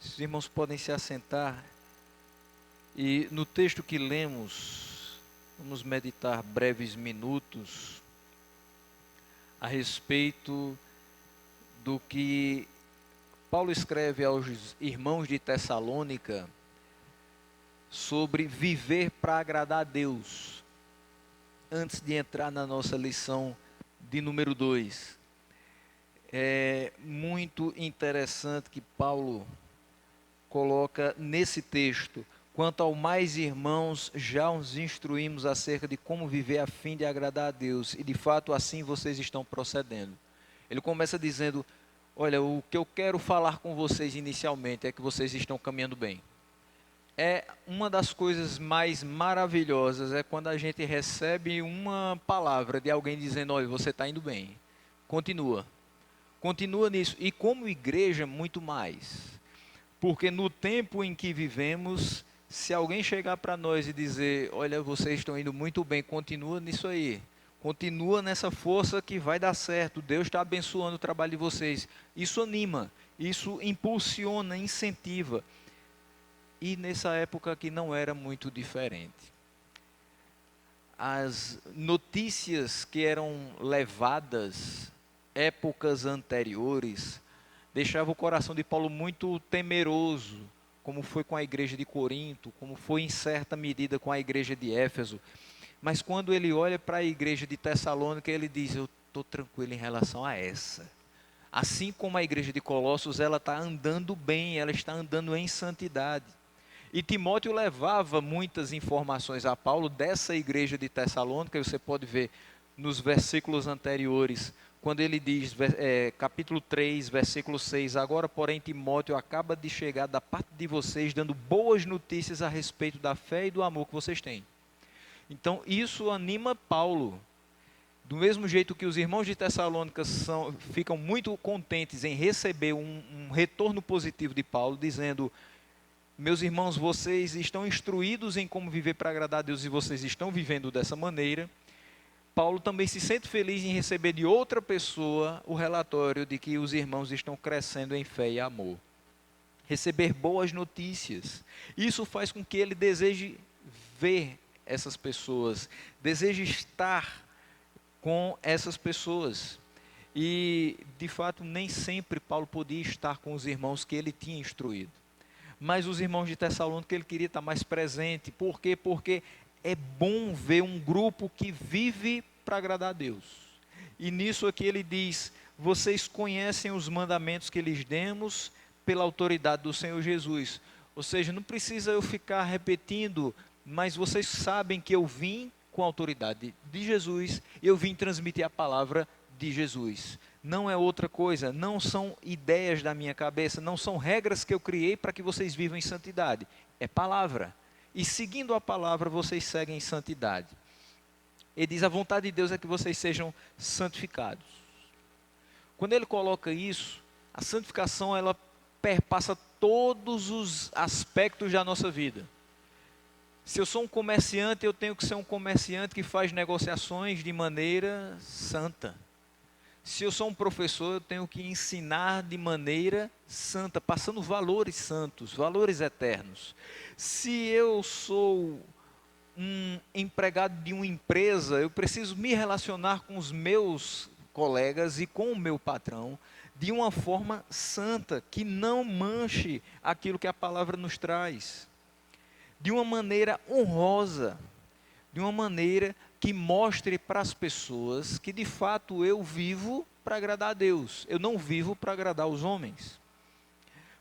Os irmãos podem se assentar e no texto que lemos, vamos meditar breves minutos a respeito do que Paulo escreve aos irmãos de Tessalônica sobre viver para agradar a Deus. Antes de entrar na nossa lição de número 2, é muito interessante que Paulo coloca nesse texto: quanto ao mais, irmãos, já os instruímos acerca de como viver a fim de agradar a Deus, e de fato assim vocês estão procedendo. Ele começa dizendo: olha, o que eu quero falar com vocês inicialmente é que vocês estão caminhando bem. É uma das coisas mais maravilhosas, é quando a gente recebe uma palavra de alguém dizendo: olha, você está indo bem, continua nisso, e como igreja muito mais. Porque no tempo em que vivemos, se alguém chegar para nós e dizer: olha, vocês estão indo muito bem, continua nisso aí, continua nessa força que vai dar certo, Deus está abençoando o trabalho de vocês. Isso anima, isso impulsiona, incentiva. E nessa época que não era muito diferente. As notícias que eram levadas épocas anteriores deixava o coração de Paulo muito temeroso, como foi com a igreja de Corinto, como foi em certa medida com a igreja de Éfeso. Mas quando ele olha para a igreja de Tessalônica, ele diz: eu estou tranquilo em relação a essa. Assim como a igreja de Colossos, ela está andando bem, ela está andando em santidade. E Timóteo levava muitas informações a Paulo dessa igreja de Tessalônica. Você pode ver nos versículos anteriores, quando ele diz, capítulo 3, versículo 6, agora, porém, Timóteo acaba de chegar da parte de vocês, dando boas notícias a respeito da fé e do amor que vocês têm. Então, isso anima Paulo. Do mesmo jeito que os irmãos de Tessalônica ficam muito contentes em receber um retorno positivo de Paulo, dizendo: meus irmãos, vocês estão instruídos em como viver para agradar a Deus e vocês estão vivendo dessa maneira. Paulo também se sente feliz em receber de outra pessoa o relatório de que os irmãos estão crescendo em fé e amor. Receber boas notícias. Isso faz com que ele deseje ver essas pessoas, deseje estar com essas pessoas. E, de fato, nem sempre Paulo podia estar com os irmãos que ele tinha instruído. Mas os irmãos de Tessalônica ele queria estar mais presente. Por quê? Porque é bom ver um grupo que vive para agradar a Deus. E nisso aqui ele diz: vocês conhecem os mandamentos que lhes demos pela autoridade do Senhor Jesus. Ou seja, não precisa eu ficar repetindo, mas vocês sabem que eu vim com a autoridade de Jesus, eu vim transmitir a palavra de Jesus. Não é outra coisa, não são ideias da minha cabeça, não são regras que eu criei para que vocês vivam em santidade. É palavra. E seguindo a palavra, vocês seguem em santidade. Ele diz: a vontade de Deus é que vocês sejam santificados. Quando ele coloca isso, a santificação ela perpassa todos os aspectos da nossa vida. Se eu sou um comerciante, eu tenho que ser um comerciante que faz negociações de maneira santa. Se eu sou um professor, eu tenho que ensinar de maneira santa, passando valores santos, valores eternos. Se eu sou um empregado de uma empresa, eu preciso me relacionar com os meus colegas e com o meu patrão de uma forma santa, que não manche aquilo que a palavra nos traz. De uma maneira honrosa, de uma maneira que mostre para as pessoas que de fato eu vivo para agradar a Deus, eu não vivo para agradar os homens.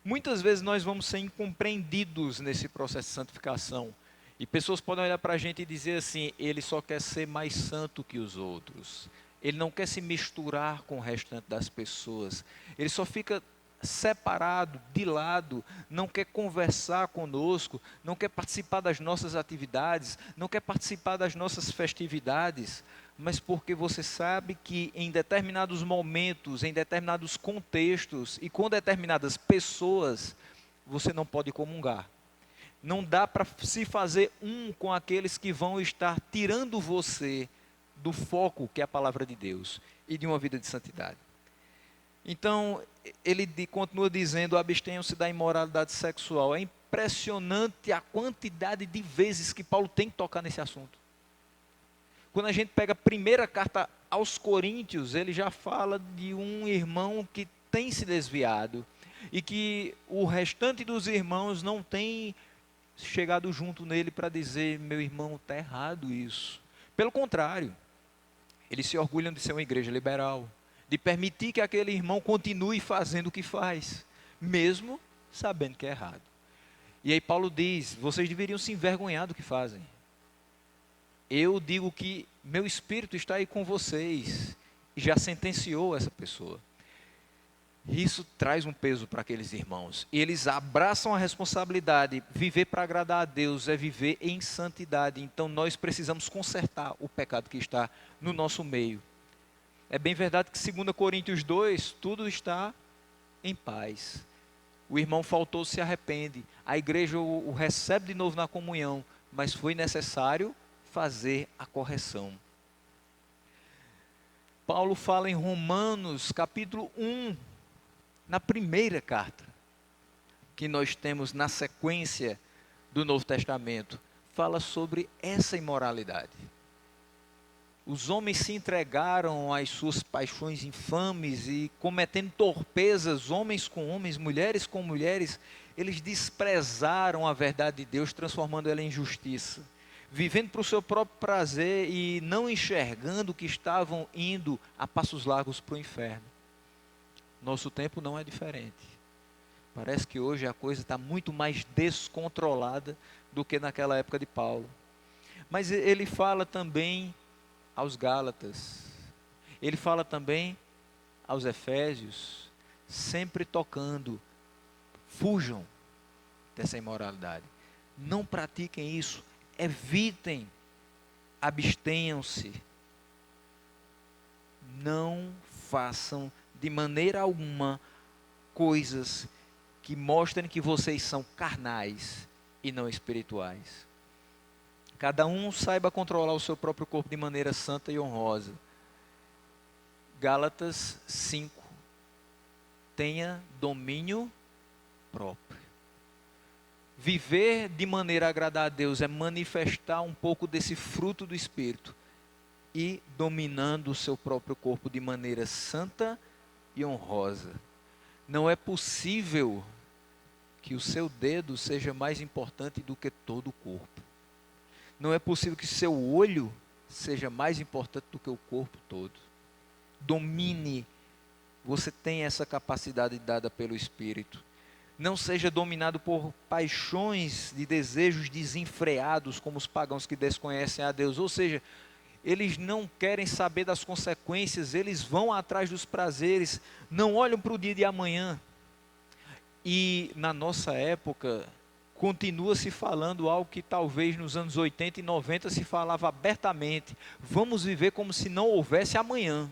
Muitas vezes nós vamos ser incompreendidos nesse processo de santificação, e pessoas podem olhar para a gente e dizer assim: ele só quer ser mais santo que os outros, ele não quer se misturar com o restante das pessoas, ele só fica separado, de lado, não quer conversar conosco, não quer participar das nossas atividades, não quer participar das nossas festividades, mas porque você sabe que em determinados momentos, em determinados contextos e com determinadas pessoas, você não pode comungar. Não dá para se fazer um com aqueles que vão estar tirando você do foco que é a palavra de Deus e de uma vida de santidade. Então, ele continua dizendo: abstenham-se da imoralidade sexual. É impressionante a quantidade de vezes que Paulo tem que tocar nesse assunto. Quando a gente pega a primeira carta aos Coríntios, ele já fala de um irmão que tem se desviado e que o restante dos irmãos não tem chegado junto nele para dizer: meu irmão, está errado isso. Pelo contrário, eles se orgulham de ser uma igreja liberal, de permitir que aquele irmão continue fazendo o que faz, mesmo sabendo que é errado. E aí Paulo diz: vocês deveriam se envergonhar do que fazem. Eu digo que meu espírito está aí com vocês, e já sentenciou essa pessoa. Isso traz um peso para aqueles irmãos. E eles abraçam a responsabilidade. Viver para agradar a Deus é viver em santidade. Então nós precisamos consertar o pecado que está no nosso meio. É bem verdade que 2 Coríntios 2, tudo está em paz. O irmão faltou, se arrepende. A igreja o recebe de novo na comunhão. Mas foi necessário fazer a correção. Paulo fala em Romanos, capítulo 1, na primeira carta que nós temos na sequência do Novo Testamento, fala sobre essa imoralidade. Os homens se entregaram às suas paixões infames e cometendo torpezas, homens com homens, mulheres com mulheres, eles desprezaram a verdade de Deus, transformando ela em justiça, vivendo para o seu próprio prazer e não enxergando que estavam indo a passos largos para o inferno. Nosso tempo não é diferente. Parece que hoje a coisa está muito mais descontrolada do que naquela época de Paulo. Mas ele fala também aos Gálatas, ele fala também aos Efésios, sempre tocando: fujam dessa imoralidade, não pratiquem isso, evitem, abstenham-se, não façam de maneira alguma coisas que mostrem que vocês são carnais e não espirituais. Cada um saiba controlar o seu próprio corpo de maneira santa e honrosa. Gálatas 5. Tenha domínio próprio. Viver de maneira a agradar a Deus é manifestar um pouco desse fruto do Espírito e dominando o seu próprio corpo de maneira santa e honrosa. Não é possível que o seu dedo seja mais importante do que todo o corpo. Não é possível que seu olho seja mais importante do que o corpo todo. Domine. Você tem essa capacidade dada pelo Espírito. Não seja dominado por paixões de desejos desenfreados, como os pagãos que desconhecem a Deus. Ou seja, eles não querem saber das consequências, eles vão atrás dos prazeres, não olham para o dia de amanhã. E na nossa época, continua se falando algo que talvez nos anos 80 e 90 se falava abertamente: vamos viver como se não houvesse amanhã.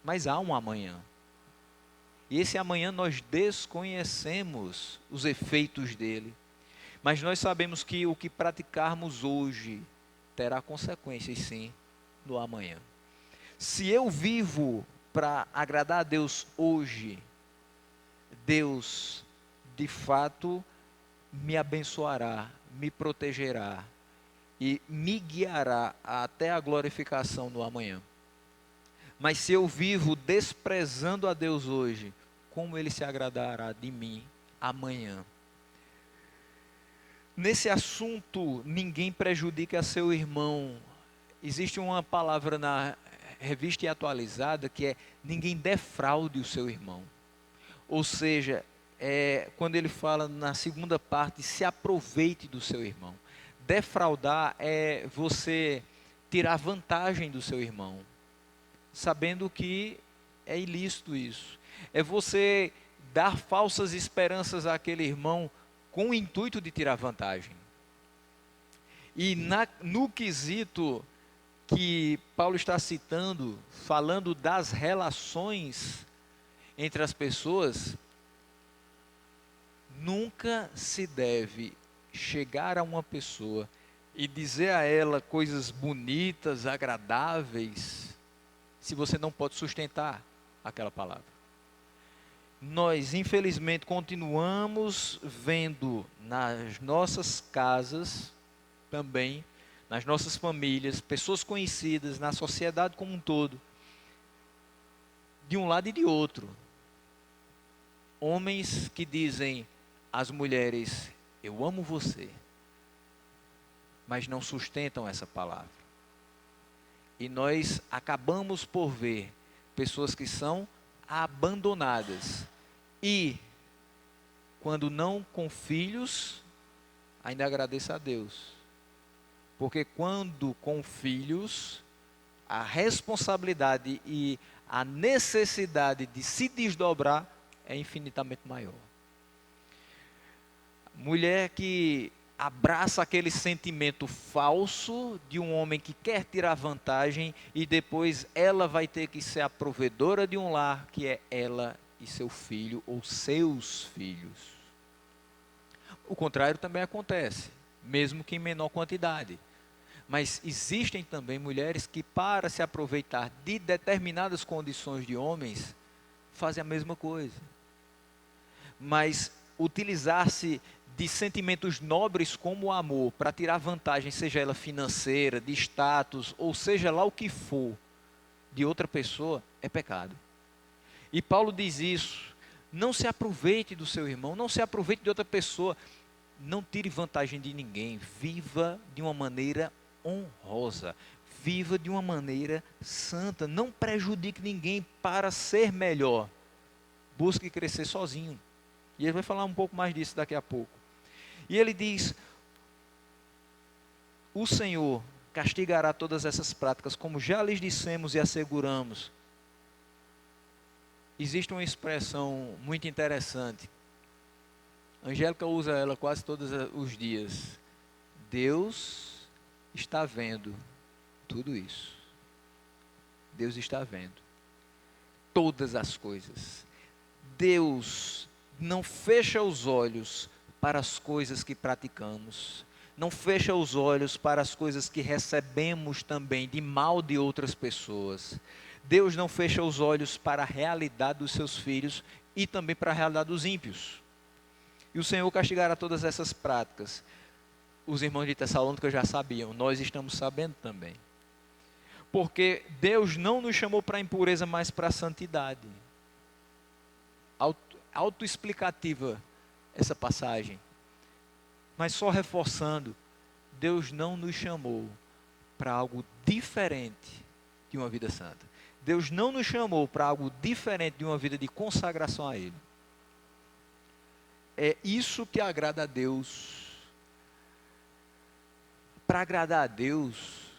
Mas há um amanhã. E esse amanhã nós desconhecemos os efeitos dele. Mas nós sabemos que o que praticarmos hoje terá consequências, sim, no amanhã. Se eu vivo para agradar a Deus hoje, Deus, de fato, me abençoará, me protegerá e me guiará até a glorificação no amanhã. Mas se eu vivo desprezando a Deus hoje, como Ele se agradará de mim amanhã? Nesse assunto, ninguém prejudica seu irmão. Existe uma palavra na Revista e Atualizada que é: ninguém defraude o seu irmão. Ou seja, quando ele fala na segunda parte, se aproveite do seu irmão. Defraudar é você tirar vantagem do seu irmão, sabendo que é ilícito isso. É você dar falsas esperanças àquele irmão com o intuito de tirar vantagem. E no quesito que Paulo está citando, falando das relações entre as pessoas, nunca se deve chegar a uma pessoa e dizer a ela coisas bonitas, agradáveis, se você não pode sustentar aquela palavra. nós infelizmente continuamos vendo nas nossas casas também, nas nossas famílias, pessoas conhecidas, na sociedade como um todo, de um lado e de outro, homens que dizem às mulheres: eu amo você, mas não sustentam essa palavra. E nós acabamos por ver pessoas que são abandonadas. E, quando não com filhos, ainda agradeça a Deus. Porque quando com filhos, a responsabilidade e a necessidade de se desdobrar é infinitamente maior. Mulher que abraça aquele sentimento falso de um homem que quer tirar vantagem e depois ela vai ter que ser a provedora de um lar, que é ela e seu filho ou seus filhos. O contrário também acontece, mesmo que em menor quantidade. Mas existem também mulheres que, para se aproveitar de determinadas condições de homens, fazem a mesma coisa. Mas utilizar-se de sentimentos nobres como o amor para tirar vantagem, seja ela financeira, de status, ou seja lá o que for, de outra pessoa, é pecado. E Paulo diz isso: não se aproveite do seu irmão, não se aproveite de outra pessoa, não tire vantagem de ninguém, viva de uma maneira honrosa, viva de uma maneira santa, não prejudique ninguém para ser melhor, busque crescer sozinho. E ele vai falar um pouco mais disso daqui a pouco. E ele diz: o Senhor castigará todas essas práticas, como já lhes dissemos e asseguramos. Existe uma expressão muito interessante, a Angélica usa ela quase todos os dias: Deus está vendo tudo isso. Deus está vendo todas as coisas. Deus não fecha os olhos para as coisas que praticamos, não fecha os olhos para as coisas que recebemos também de mal de outras pessoas. Deus não fecha os olhos para a realidade dos seus filhos e também para a realidade dos ímpios. E o Senhor castigará todas essas práticas. Os irmãos de Tessalônica já sabiam, nós estamos sabendo também. Porque Deus não nos chamou para a impureza, mas para a santidade. Autoexplicativa essa passagem. Mas só reforçando, Deus não nos chamou para algo diferente de uma vida santa. Deus não nos chamou para algo diferente de uma vida de consagração a Ele. É isso que agrada a Deus. Para agradar a Deus,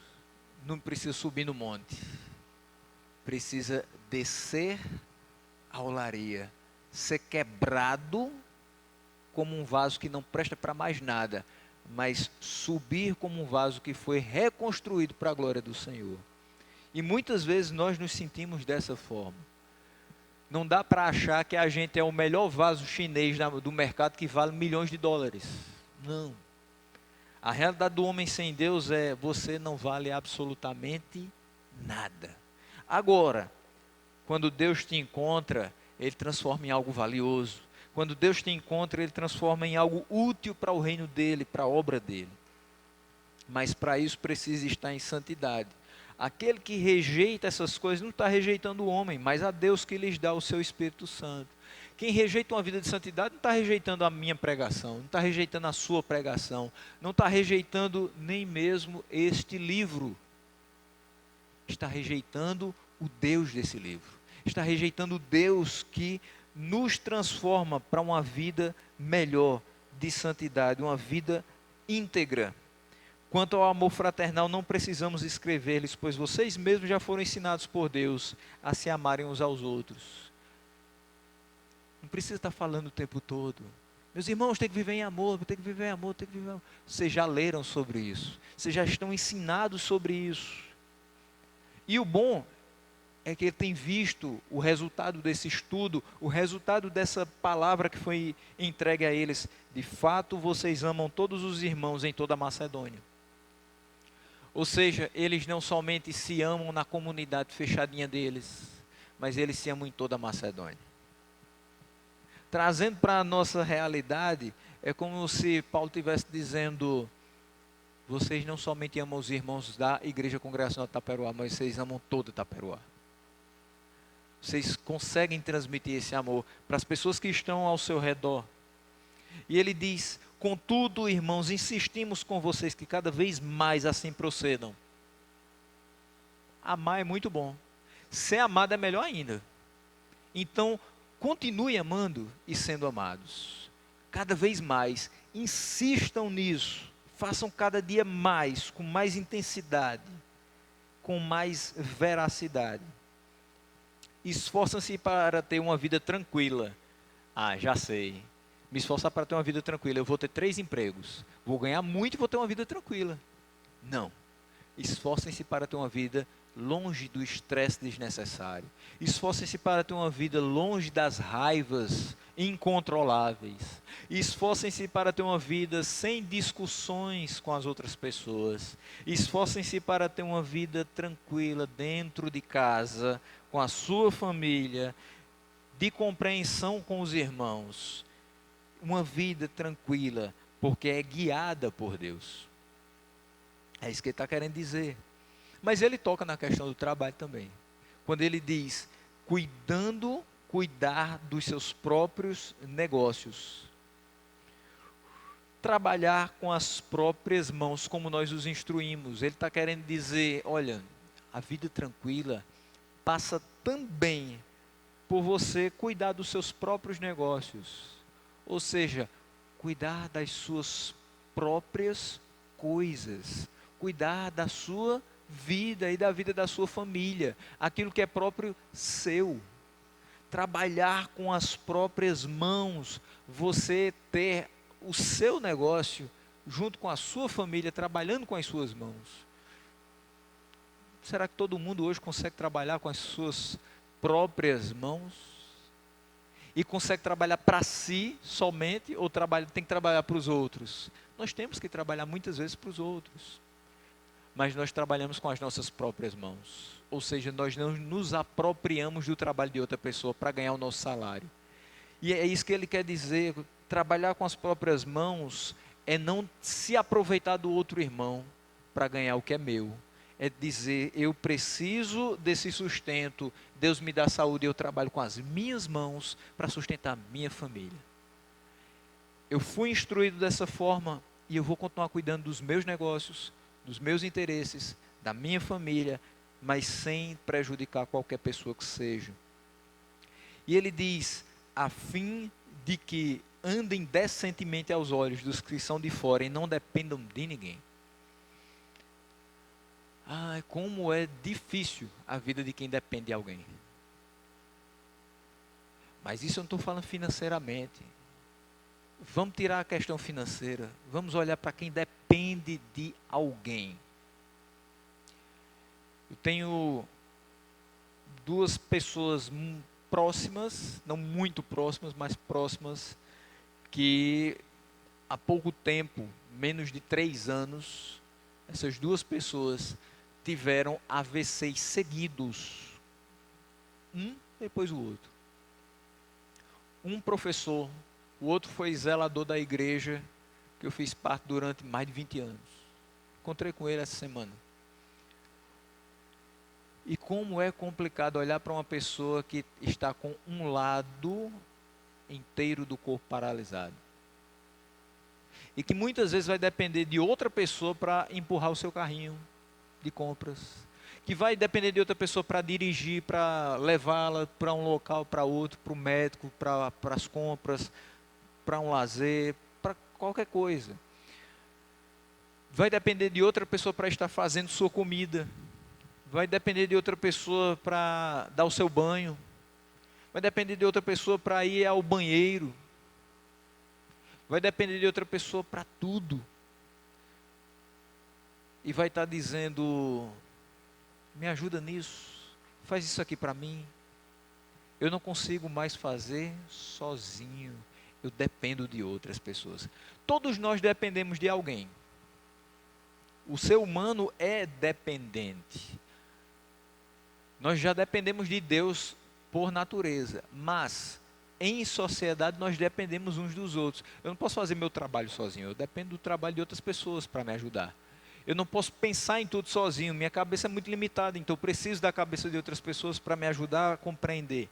não precisa subir no monte. Precisa descer a olaria, ser quebrado como um vaso que não presta para mais nada, mas subir como um vaso que foi reconstruído para a glória do Senhor. E muitas vezes nós nos sentimos dessa forma. Não dá para achar que a gente é o melhor vaso chinês do mercado que vale milhões de dólares. Não. A realidade do homem sem Deus é: você não vale absolutamente nada. Agora, quando Deus te encontra, Ele transforma em algo valioso. Quando Deus te encontra, Ele transforma em algo útil para o reino dEle, para a obra dEle. Mas para isso precisa estar em santidade. Aquele que rejeita essas coisas não está rejeitando o homem, mas a Deus que lhes dá o seu Espírito Santo. Quem rejeita uma vida de santidade não está rejeitando a minha pregação, não está rejeitando a sua pregação, não está rejeitando nem mesmo este livro. Está rejeitando o Deus desse livro. Está rejeitando o Deus que nos transforma para uma vida melhor, de santidade, uma vida íntegra. Quanto ao amor fraternal, não precisamos escrever-lhes, pois vocês mesmos já foram ensinados por Deus a se amarem uns aos outros. Não precisa estar falando o tempo todo: meus irmãos, tem que viver em amor, tem que viver em amor, tem que viver em amor. Vocês já leram sobre isso, vocês já estão ensinados sobre isso. E o bom é que ele tem visto o resultado desse estudo, o resultado dessa palavra que foi entregue a eles. De fato, vocês amam todos os irmãos em toda a Macedônia. Ou seja, eles não somente se amam na comunidade fechadinha deles, mas eles se amam em toda a Macedônia. Trazendo para a nossa realidade, é como se Paulo estivesse dizendo: vocês não somente amam os irmãos da Igreja Congregacional de Taperoá, mas vocês amam toda Taperoá. Vocês conseguem transmitir esse amor para as pessoas que estão ao seu redor. E ele diz: contudo, irmãos, insistimos com vocês que cada vez mais assim procedam. Amar é muito bom. Ser amado é melhor ainda. Então, continue amando e sendo amados. Cada vez mais, insistam nisso. Façam cada dia mais, com mais intensidade, com mais veracidade. Esforçam-se para ter uma vida tranquila. Ah, já sei. Me esforçar para ter uma vida tranquila. Eu vou ter 3 empregos. Vou ganhar muito e vou ter uma vida tranquila. Não. Esforcem-se para ter uma vida longe do estresse desnecessário. Esforcem-se para ter uma vida longe das raivas incontroláveis. Esforcem-se para ter uma vida sem discussões com as outras pessoas. Esforcem-se para ter uma vida tranquila dentro de casa, com a sua família, de compreensão com os irmãos. Uma vida tranquila, porque é guiada por Deus. É isso que ele está querendo dizer. Mas ele toca na questão do trabalho também. Quando ele diz, cuidar dos seus próprios negócios. Trabalhar com as próprias mãos, como nós os instruímos. Ele está querendo dizer, olha, a vida tranquila passa também por você cuidar dos seus próprios negócios. Ou seja, cuidar das suas próprias coisas. Cuidar da sua vida e da vida da sua família, aquilo que é próprio seu. Trabalhar com as próprias mãos, você ter o seu negócio junto com a sua família, trabalhando com as suas mãos. Será que todo mundo hoje consegue trabalhar com as suas próprias mãos? E consegue trabalhar para si somente, ou tem que trabalhar para os outros? Nós temos que trabalhar muitas vezes para os outros. Mas nós trabalhamos com as nossas próprias mãos. Ou seja, nós não nos apropriamos do trabalho de outra pessoa para ganhar o nosso salário. E é isso que ele quer dizer, trabalhar com as próprias mãos é não se aproveitar do outro irmão para ganhar o que é meu. É dizer, eu preciso desse sustento, Deus me dá saúde e eu trabalho com as minhas mãos para sustentar a minha família. Eu fui instruído dessa forma e eu vou continuar cuidando dos meus negócios, dos meus interesses, da minha família, mas sem prejudicar qualquer pessoa que seja. E ele diz, a fim de que andem decentemente aos olhos dos que são de fora e não dependam de ninguém. Como é difícil a vida de quem depende de alguém. Mas isso eu não estou falando financeiramente. Vamos tirar a questão financeira. Vamos olhar para quem depende de alguém. Eu tenho 2 pessoas próximas, não muito próximas, mas próximas, que há pouco tempo, menos de 3 anos, essas 2 pessoas tiveram AVCs seguidos. Um depois o outro. Um professor, o outro foi zelador da igreja, que eu fiz parte durante mais de 20 anos. Encontrei com ele essa semana. E como é complicado olhar para uma pessoa que está com um lado inteiro do corpo paralisado. E que muitas vezes vai depender de outra pessoa para empurrar o seu carrinho de compras. Que vai depender de outra pessoa para dirigir, para levá-la para um local, para outro, para o médico, para as compras, para um lazer, para qualquer coisa. Vai depender de outra pessoa para estar fazendo sua comida. Vai depender de outra pessoa para dar o seu banho. Vai depender de outra pessoa para ir ao banheiro. Vai depender de outra pessoa para tudo. E vai estar dizendo, me ajuda nisso, faz isso aqui para mim. Eu não consigo mais fazer sozinho. Eu dependo de outras pessoas. Todos nós dependemos de alguém. O ser humano é dependente. Nós já dependemos de Deus por natureza, mas em sociedade nós dependemos uns dos outros. Eu não posso fazer meu trabalho sozinho, eu dependo do trabalho de outras pessoas para me ajudar. Eu não posso pensar em tudo sozinho, minha cabeça é muito limitada, então eu preciso da cabeça de outras pessoas para me ajudar a compreender.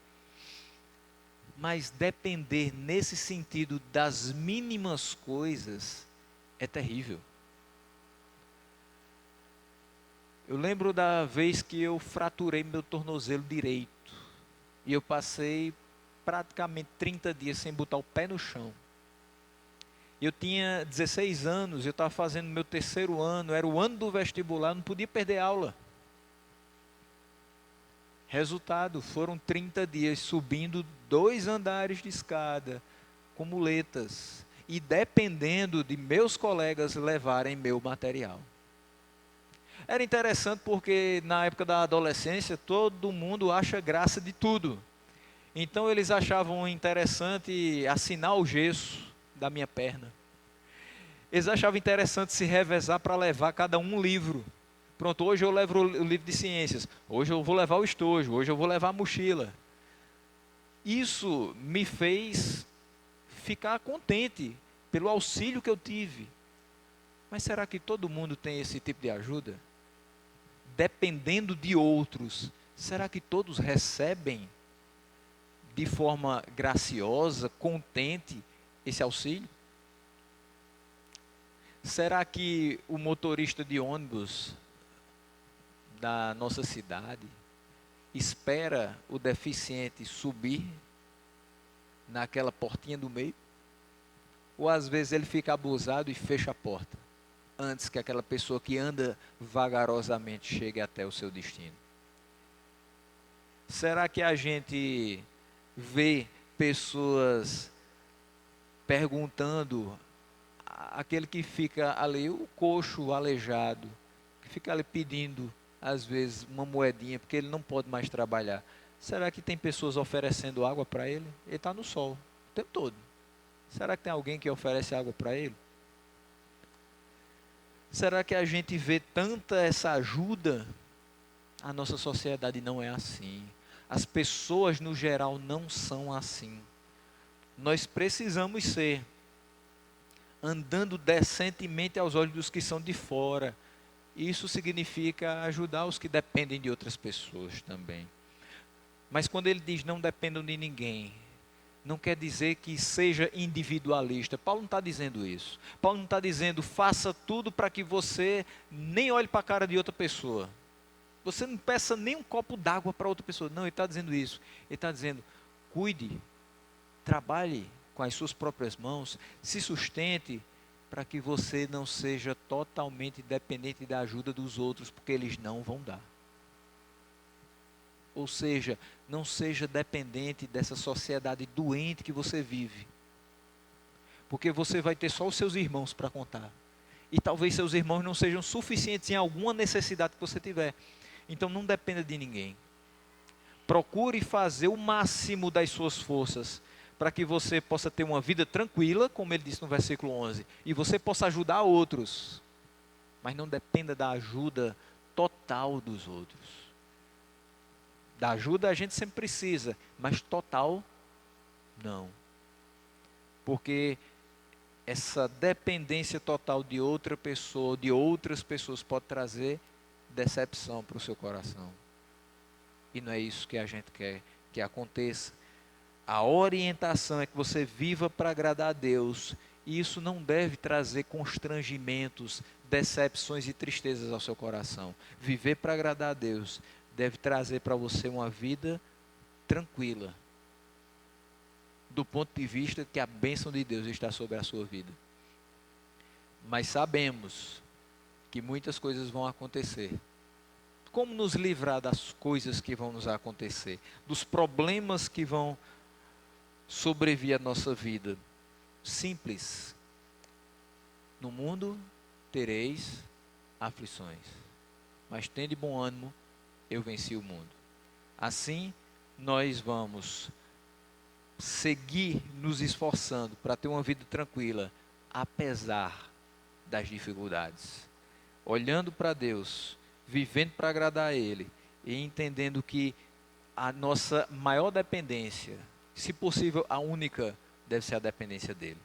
Mas depender nesse sentido das mínimas coisas é terrível. Eu lembro da vez que eu fraturei meu tornozelo direito. E eu passei praticamente 30 dias sem botar o pé no chão. Eu tinha 16 anos, eu estava fazendo meu terceiro ano, era o ano do vestibular, não podia perder aula. Resultado, foram 30 dias subindo 2 andares de escada, com muletas, e dependendo de meus colegas levarem meu material. Era interessante porque na época da adolescência todo mundo acha graça de tudo. Então eles achavam interessante assinar o gesso da minha perna. Eles achavam interessante se revezar para levar cada um livro. Pronto, hoje eu levo o livro de ciências, hoje eu vou levar o estojo, hoje eu vou levar a mochila. Isso me fez ficar contente pelo auxílio que eu tive. Mas será que todo mundo tem esse tipo de ajuda? Dependendo de outros, será que todos recebem de forma graciosa, contente, esse auxílio? Será que o motorista de ônibus da nossa cidade espera o deficiente subir naquela portinha do meio? Ou às vezes ele fica abusado e fecha a porta antes que aquela pessoa que anda vagarosamente chegue até o seu destino? Será que a gente vê pessoas perguntando aquele que fica ali, o coxo, o aleijado, que fica ali pedindo às vezes uma moedinha porque ele não pode mais trabalhar? Será que tem pessoas oferecendo água para ele? Ele está no sol o tempo todo. Será que tem alguém que oferece água para ele? Será que a gente vê tanta essa ajuda? A nossa sociedade não é assim. As pessoas no geral não são assim. Nós precisamos ser, andando decentemente aos olhos dos que são de fora. Isso significa ajudar os que dependem de outras pessoas também. Mas quando ele diz não dependam de ninguém, não quer dizer que seja individualista. Paulo não está dizendo isso. Paulo não está dizendo faça tudo para que você nem olhe para a cara de outra pessoa. Você não peça nem um copo d'água para outra pessoa. Não, ele está dizendo isso. Ele está dizendo, cuide, trabalhe com as suas próprias mãos, se sustente, para que você não seja totalmente dependente da ajuda dos outros, porque eles não vão dar. Ou seja, não seja dependente dessa sociedade doente que você vive. Porque você vai ter só os seus irmãos para contar. E talvez seus irmãos não sejam suficientes em alguma necessidade que você tiver. Então não dependa de ninguém. Procure fazer o máximo das suas forças para que você possa ter uma vida tranquila, como ele disse no versículo 11, e você possa ajudar outros. Mas não dependa da ajuda total dos outros. Da ajuda a gente sempre precisa, mas total, não. Porque essa dependência total de outra pessoa, de outras pessoas, pode trazer decepção para o seu coração. E não é isso que a gente quer que aconteça. A orientação é que você viva para agradar a Deus. E isso não deve trazer constrangimentos, decepções e tristezas ao seu coração. Viver para agradar a Deus deve trazer para você uma vida tranquila, do ponto de vista que a bênção de Deus está sobre a sua vida. Mas sabemos que muitas coisas vão acontecer. Como nos livrar das coisas que vão nos acontecer, dos problemas que vão sobrevir à nossa vida? Simples. No mundo tereis aflições, mas tende bom ânimo, eu venci o mundo. Assim, nós vamos seguir nos esforçando para ter uma vida tranquila, apesar das dificuldades. Olhando para Deus, vivendo para agradar a Ele, e entendendo que a nossa maior dependência Se possível, a única deve ser a dependência dele.